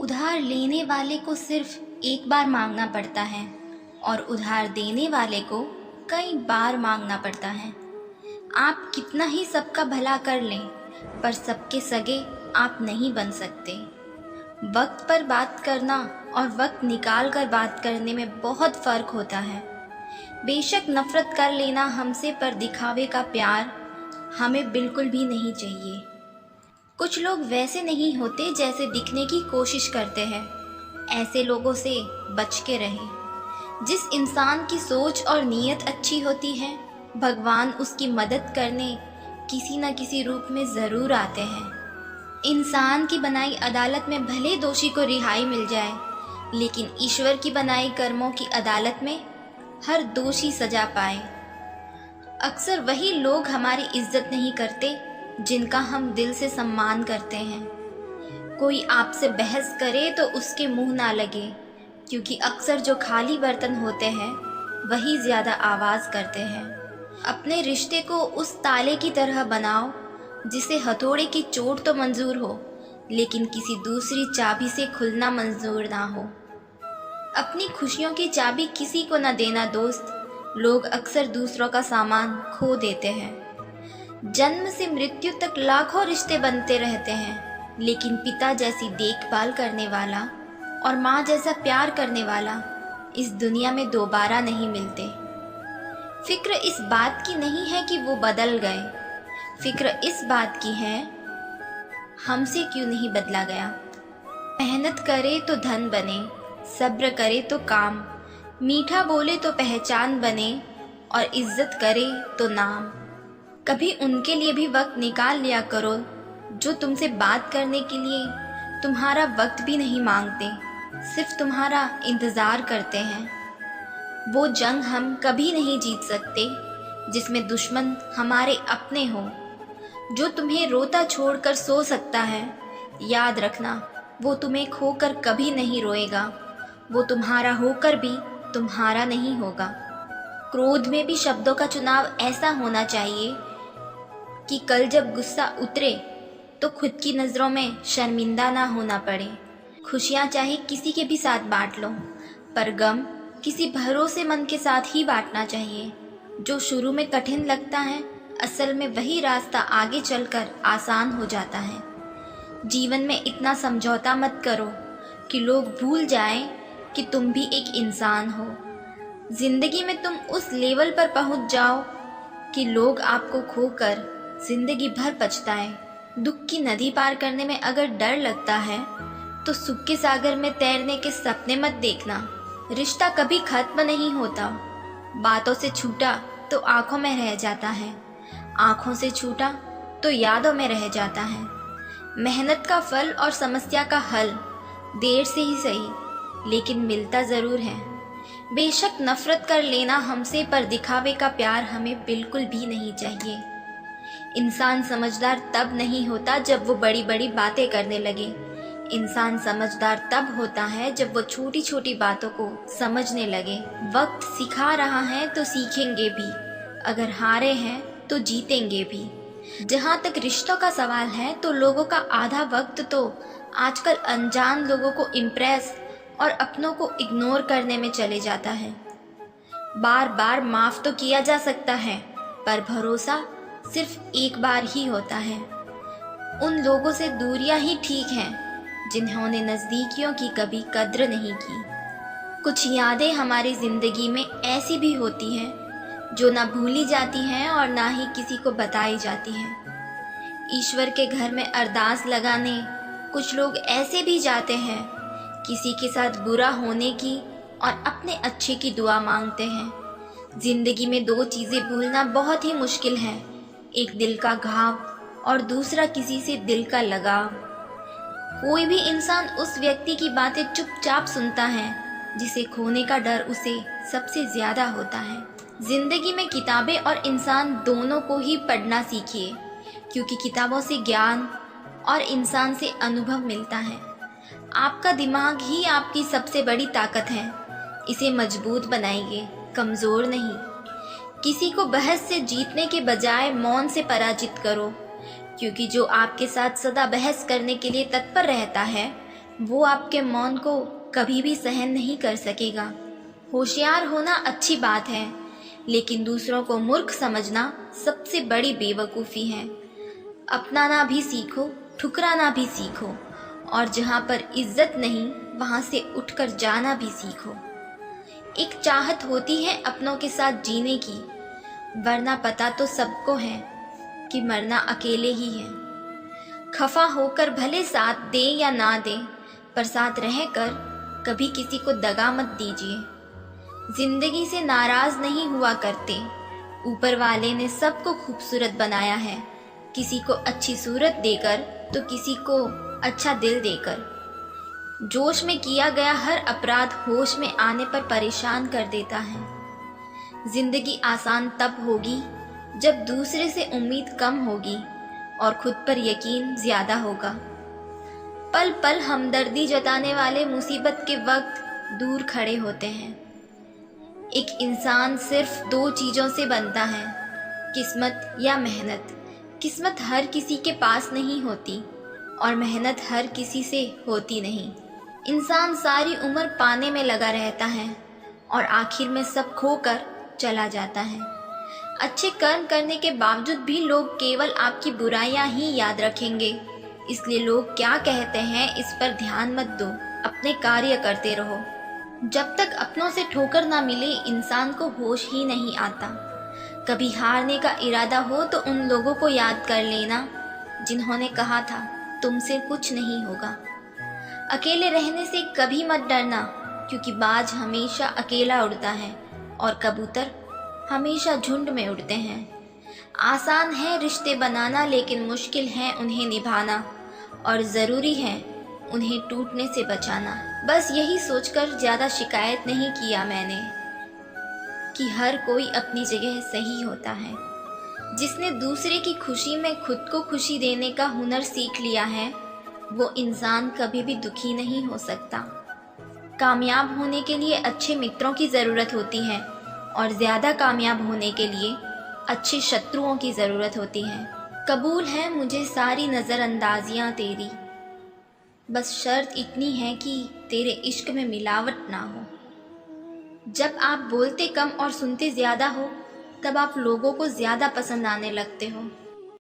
उधार लेने वाले को सिर्फ एक बार मांगना पड़ता है और उधार देने वाले को कई बार मांगना पड़ता है। आप कितना ही सबका भला कर लें, पर सबके सगे आप नहीं बन सकते। वक्त पर बात करना और वक्त निकाल कर बात करने में बहुत फ़र्क होता है। बेशक नफ़रत कर लेना हमसे, पर दिखावे का प्यार हमें बिल्कुल भी नहीं चाहिए। कुछ लोग वैसे नहीं होते जैसे दिखने की कोशिश करते हैं। ऐसे लोगों से बच के रहें। जिस इंसान की सोच और नीयत अच्छी होती है, भगवान उसकी मदद करने किसी न किसी रूप में ज़रूर आते हैं। इंसान की बनाई अदालत में भले दोषी को रिहाई मिल जाए, लेकिन ईश्वर की बनाई कर्मों की अदालत में हर दोषी सजा पाए। अक्सर वही लोग हमारी इज्जत नहीं करते जिनका हम दिल से सम्मान करते हैं। कोई आपसे बहस करे तो उसके मुंह ना लगे, क्योंकि अक्सर जो खाली बर्तन होते हैं वही ज़्यादा आवाज़ करते हैं। अपने रिश्ते को उस ताले की तरह बनाओ जिसे हथौड़े की चोट तो मंजूर हो, लेकिन किसी दूसरी चाबी से खुलना मंजूर ना हो। अपनी खुशियों की चाबी किसी को न देना दोस्त। लोग अक्सर दूसरों का सामान खो देते हैं। जन्म से मृत्यु तक लाखों रिश्ते बनते रहते हैं, लेकिन पिता जैसी देखभाल करने वाला और माँ जैसा प्यार करने वाला इस दुनिया में दोबारा नहीं मिलते। फिक्र इस बात की नहीं है कि वो बदल गए, फिक्र इस बात की है हमसे क्यों नहीं बदला गया। मेहनत करे तो धन बने, सब्र करे तो काम, मीठा बोले तो पहचान बने और इज्जत करे तो नाम। कभी उनके लिए भी वक्त निकाल लिया करो जो तुमसे बात करने के लिए तुम्हारा वक्त भी नहीं मांगते, सिर्फ तुम्हारा इंतज़ार करते हैं। वो जंग हम कभी नहीं जीत सकते जिसमें दुश्मन हमारे अपने हो। जो तुम्हें रोता छोड़कर सो सकता है, याद रखना वो तुम्हें खोकर कभी नहीं रोएगा। वो तुम्हारा होकर भी तुम्हारा नहीं होगा। क्रोध में भी शब्दों का चुनाव ऐसा होना चाहिए कि कल जब गुस्सा उतरे तो खुद की नज़रों में शर्मिंदा ना होना पड़े। खुशियाँ चाहे किसी के भी साथ बांट लो, पर गम किसी भरोसेमंद के साथ ही बांटना चाहिए। जो शुरू में कठिन लगता है, असल में वही रास्ता आगे चलकर आसान हो जाता है। जीवन में इतना समझौता मत करो कि लोग भूल जाएं कि तुम भी एक इंसान हो। जिंदगी में तुम उस लेवल पर पहुंच जाओ कि लोग आपको खोकर जिंदगी भर पछताएं। दुख की नदी पार करने में अगर डर लगता है तो सुख के सागर में तैरने के सपने मत देखना। रिश्ता कभी खत्म नहीं होता। बातों से छूटा तो आंखों में रह जाता है, आंखों से छूटा तो यादों में रह जाता है। मेहनत का फल और समस्या का हल देर से ही सही, लेकिन मिलता ज़रूर है। बेशक नफ़रत कर लेना हमसे, पर दिखावे का प्यार हमें बिल्कुल भी नहीं चाहिए। इंसान समझदार तब नहीं होता जब वो बड़ी बड़ी बातें करने लगे। इंसान समझदार तब होता है जब वो छोटी छोटी बातों को समझने लगे। वक्त सिखा रहा है तो सीखेंगे भी, अगर हारे हैं तो जीतेंगे भी। जहाँ तक रिश्तों का सवाल है तो लोगों का आधा वक्त तो आजकल अनजान लोगों को इम्प्रेस और अपनों को इग्नोर करने में चले जाता है। बार बार माफ़ तो किया जा सकता है, पर भरोसा सिर्फ एक बार ही होता है। उन लोगों से दूरियां ही ठीक हैं जिन्होंने नज़दीकियों की कभी कद्र नहीं की। कुछ यादें हमारी ज़िंदगी में ऐसी भी होती हैं जो ना भूली जाती हैं और ना ही किसी को बताई जाती हैं। ईश्वर के घर में अरदास लगाने कुछ लोग ऐसे भी जाते हैं, किसी के साथ बुरा होने की और अपने अच्छे की दुआ मांगते हैं। ज़िंदगी में दो चीज़ें भूलना बहुत ही मुश्किल है, एक दिल का घाव और दूसरा किसी से दिल का लगाव। कोई भी इंसान उस व्यक्ति की बातें चुपचाप सुनता है जिसे खोने का डर उसे सबसे ज़्यादा होता है। ज़िंदगी में किताबें और इंसान दोनों को ही पढ़ना सीखिए, क्योंकि किताबों से ज्ञान और इंसान से अनुभव मिलता है। आपका दिमाग ही आपकी सबसे बड़ी ताकत है। इसे मजबूत बनाइए, कमज़ोर नहीं। किसी को बहस से जीतने के बजाय मौन से पराजित करो, क्योंकि जो आपके साथ सदा बहस करने के लिए तत्पर रहता है वो आपके मौन को कभी भी सहन नहीं कर सकेगा। होशियार होना अच्छी बात है, लेकिन दूसरों को मूर्ख समझना सबसे बड़ी बेवकूफ़ी है। अपनाना भी सीखो, ठुकराना भी सीखो, और जहाँ पर इज्जत नहीं वहाँ से उठकर जाना भी सीखो। एक चाहत होती है अपनों के साथ जीने की, वरना पता तो सबको है कि मरना अकेले ही है। खफा होकर भले साथ दे या ना दे, पर साथ रहकर कभी किसी को दगा मत दीजिए। जिंदगी से नाराज नहीं हुआ करते, ऊपर वाले ने सबको खूबसूरत बनाया है, किसी को अच्छी सूरत देकर तो किसी को अच्छा दिल देकर। जोश में किया गया हर अपराध होश में आने पर परेशान कर देता है। जिंदगी आसान तब होगी जब दूसरे से उम्मीद कम होगी और खुद पर यकीन ज्यादा होगा। पल पल हमदर्दी जताने वाले मुसीबत के वक्त दूर खड़े होते हैं। एक इंसान सिर्फ 2 चीज़ों से बनता है, किस्मत या मेहनत। किस्मत हर किसी के पास नहीं होती और मेहनत हर किसी से होती नहीं। इंसान सारी उम्र पाने में लगा रहता है और आखिर में सब खोकर चला जाता है। अच्छे कर्म करने के बावजूद भी लोग केवल आपकी बुराइयां ही याद रखेंगे। इसलिए लोग क्या कहते हैं इस पर ध्यान मत दो, अपने कार्य करते रहो। जब तक अपनों से ठोकर ना मिले इंसान को होश ही नहीं आता। कभी हारने का इरादा हो तो उन लोगों को याद कर लेना जिन्होंने कहा था तुमसे कुछ नहीं होगा। अकेले रहने से कभी मत डरना, क्योंकि बाज हमेशा अकेला उड़ता है और कबूतर हमेशा झुंड में उड़ते हैं। आसान है रिश्ते बनाना, लेकिन मुश्किल है उन्हें निभाना, और ज़रूरी है उन्हें टूटने से बचाना। बस यही सोचकर ज़्यादा शिकायत नहीं किया मैंने कि हर कोई अपनी जगह सही होता है। जिसने दूसरे की खुशी में खुद को खुशी देने का हुनर सीख लिया है, वो इंसान कभी भी दुखी नहीं हो सकता। कामयाब होने के लिए अच्छे मित्रों की ज़रूरत होती है और ज़्यादा कामयाब होने के लिए अच्छे शत्रुओं की ज़रूरत होती है। कबूल है मुझे सारी नज़रअंदाजियाँ तेरी, बस शर्त इतनी है कि तेरे इश्क में मिलावट ना हो। जब आप बोलते कम और सुनते ज़्यादा हो, तब आप लोगों को ज़्यादा पसंद आने लगते हो।